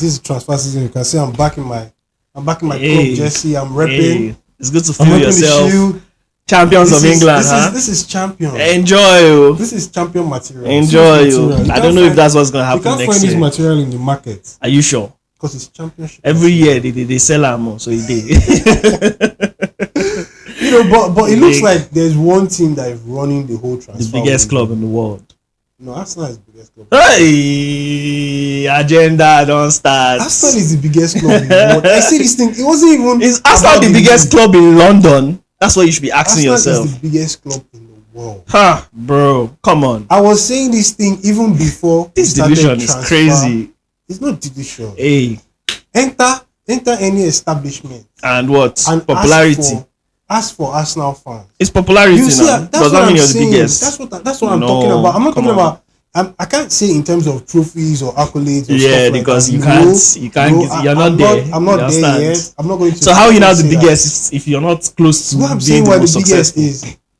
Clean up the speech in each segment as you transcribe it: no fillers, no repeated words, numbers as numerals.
this transfer season. You can see I'm back in my club jersey. I'm repping. It's good to feel yourself. Champions of England, This is champion. Enjoy. This is champion material. Enjoy. I don't know if that's what's gonna happen next year. You can't find this material in the market. Are you sure? Because it's championship. Every year they sell them, so it did. But it looks like there's one team that is running the whole transfer. The biggest club in the world. No, Arsenal is the biggest club. Hey, agenda don't start. Arsenal is the biggest club in the world. I see this thing. It wasn't even. Is Arsenal the biggest club in London? That's what you should be asking yourself. Arsenal is the biggest club in the world. Bro, come on. I was saying this thing even before. This division is crazy. It's not division. Hey, enter any establishment and what? And popularity. Ask for Arsenal fans. It's popularity now. Does that mean you're the biggest? That's what I'm talking about. I'm not talking about. I can't say in terms of trophies or accolades. Or stuff because like you can't. You're not there. I'm not there yet. I'm not going to. So how are you now the biggest if you're not close to what I'm saying? Why the biggest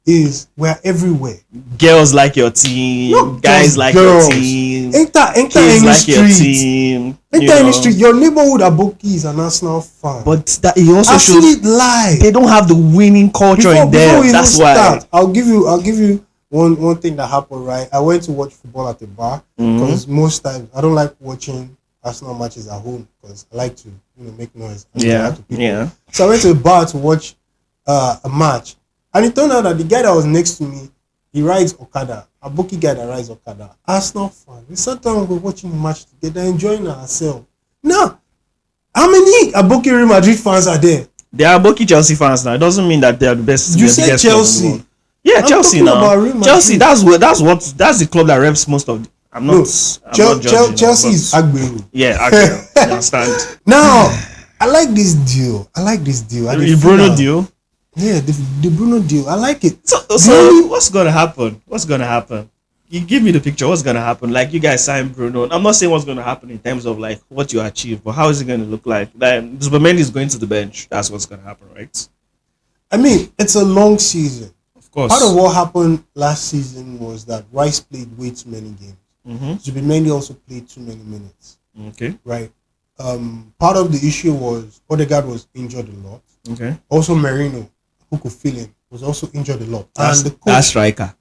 is we're everywhere. Girls like your team. Guys like your team. Enter any street. Enter any street. Your neighborhood Aboki is an Arsenal fan. But that it also shows they don't have the winning culture in there. That's why. I'll give you one thing that happened. Right, I went to watch football at the bar because most times I don't like watching Arsenal matches at home because I like to make noise. Yeah. So I went to the bar to watch a match. And it turned out that the guy that was next to me, he rides Okada. A bookie guy that rides Okada. Arsenal fan. We sat down, we were watching the match together, enjoying ourselves. Now, how many Aboki Real Madrid fans are there? There are Aboki Chelsea fans now. It doesn't mean that they are the best. You said Chelsea. Yeah, Chelsea now. Chelsea, that's the club that reps most of the, I'm not judging, Chelsea is Aguero. Yeah, Aguero. You understand? Now, I like this deal. The Bruno deal? Yeah, the Bruno deal. I like it. So what's gonna happen? You give me the picture. What's gonna happen? Like you guys sign Bruno. I'm not saying what's gonna happen in terms of like what you achieve, but how is it gonna look like? Like Zubomendi is going to the bench. That's what's gonna happen, right? I mean, it's a long season. Of course. Part of what happened last season was that Rice played way too many games. Zubomendi also played too many minutes. Okay. Right. Part of the issue was Odegaard was injured a lot. Okay. Also, Mourinho, who could feel him, was also injured a lot. And the coach, that striker.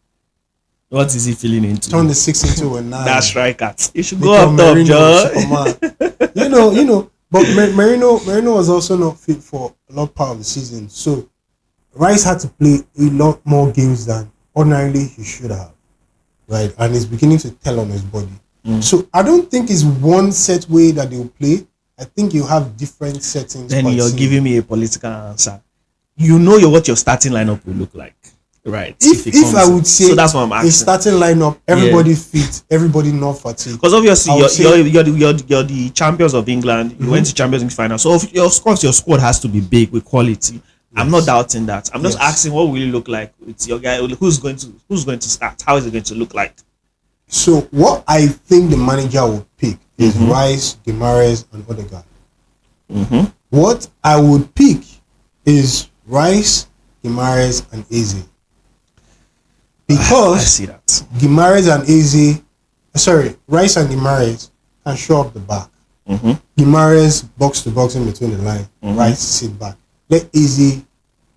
What is he feeling into? Turn the 6 into a 9. That striker. You should go up top, Joe. you know. But Mourinho was also not fit for a lot part of the season. So Rice had to play a lot more games than ordinarily he should have. Right? And he's beginning to tell on his body. So I don't think it's one set way that they'll play. I think you have different settings. Then you're giving me a political answer. You know what your starting lineup will look like, right? If I would say, so that's what I'm asking. A starting lineup, everybody fit, everybody not fatigued. Because obviously you're the champions of England. You went to Champions League final, so of course your squad has to be big with quality. Yes. I'm not doubting that. I'm just asking what will it look like with your guy? Who's going to start? How is it going to look like? So what I think the manager will pick is Rice, Guimaraes, and Odegaard. What I would pick is Rice, Guimaraes, and Eze. Because I see that. Guimaraes and Eze, Rice and Guimaraes can show up the back. Guimaraes box to box in between the line. Rice sit back. Let Eze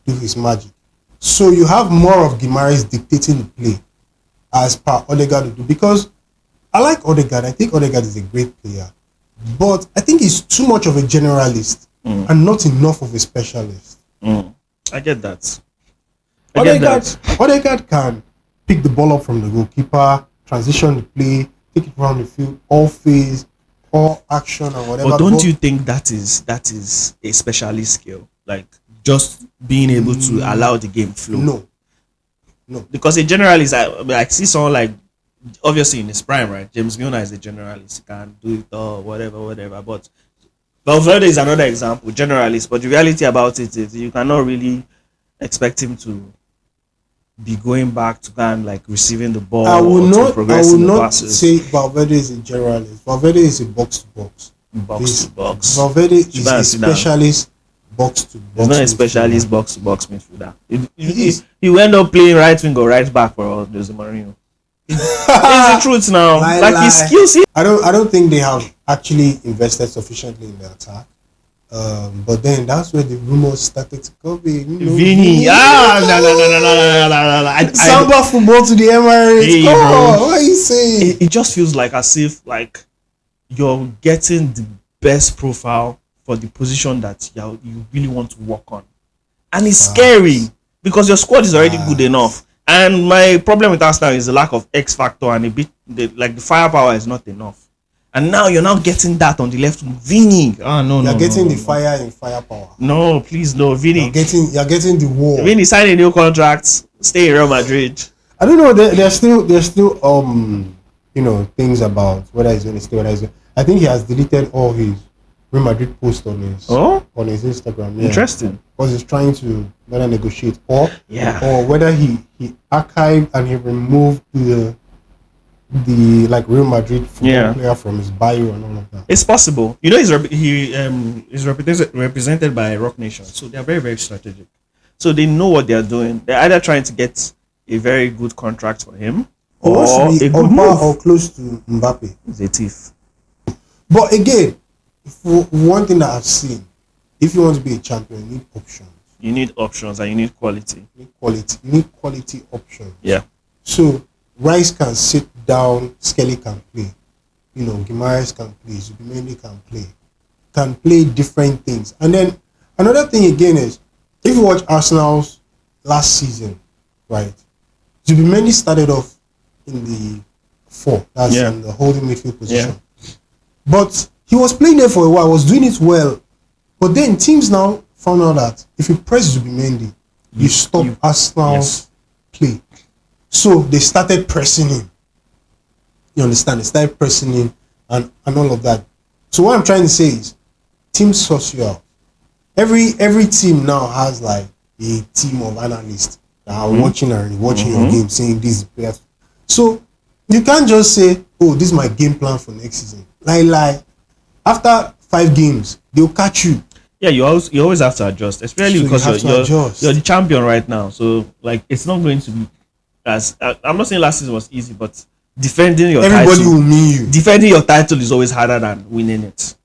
do his magic. So you have more of Guimaraes dictating the play as per Odegaard would do. Because I like Odegaard. I think Odegaard is a great player. But I think he's too much of a generalist and not enough of a specialist. I get that. Odegaard can pick the ball up from the goalkeeper, transition the play, take it around the field, all phase, all action and whatever. But don't you think that is a specialist skill? Like just being able to allow the game flow? No. Because a generalist, I see someone like, obviously in his prime, right? James Milner is a generalist. He can do it all, whatever. But Valverde is another example, generalist. But the reality about it is you cannot really expect him to be going back to kind of like receiving the ball. I will not say Valverde is a generalist. Valverde is a box to box. Box to box. Valverde is a specialist box to box. He's not a specialist box to box midfielder. He will end up playing right wing or right back for Jose Mourinho. It's the truth now. His skills. I don't think they have. actually invested sufficiently in the attack. But then that's where the rumors started to go. Vini, no. Samba football to the Emirates. Hey, what are you saying? It just feels like as if like you're getting the best profile for the position that you really want to work on, and it's scary because your squad is already good enough. And my problem with Arsenal is the lack of X factor and the firepower is not enough. And now you're now getting that on the left. Vini. You're getting the fire in firepower. No, please no. Vini. You're getting the war. Vini signed a new contract. Stay in Real Madrid. I don't know. There's still things about whether he's going to stay. I think he has deleted all his Real Madrid posts on his Instagram. Yeah. Interesting. Because he's trying to whether negotiate or whether he archived and he removed the Real Madrid football player from his bio and all of that. It's possible. He's represented by Rock Nation, so they are very, very strategic. So they know what they are doing. They're either trying to get a very good contract for him or wants to be on par or close to Mbappe. He's a thief. But again, one thing that I've seen, if you want to be a champion, you need options. You need options and you need quality. You need quality options. Yeah. So Rice can sit down, Skelly can play. Guimaraes can play, Zubimendi can play different things. And then another thing again is, if you watch Arsenal's last season, right, Zubimendi started off in the 4, that's in the holding midfield position. Yeah. But he was playing there for a while, was doing it well. But then teams now found out that if you press Zubimendi, you stop Arsenal's play. So they started pressing him. You understand? They started pressing him and all of that. So what I'm trying to say is, teams source you out. Every team now has like a team of analysts that are watching your game, saying these players. So you can't just say, "Oh, this is my game plan for next season." Like after 5 games, they'll catch you. Yeah, you always have to adjust, especially because you're the champion right now. So like it's not going to be as I'm not saying last season was easy, but defending your title will mean you. Defending your title is always harder than winning it.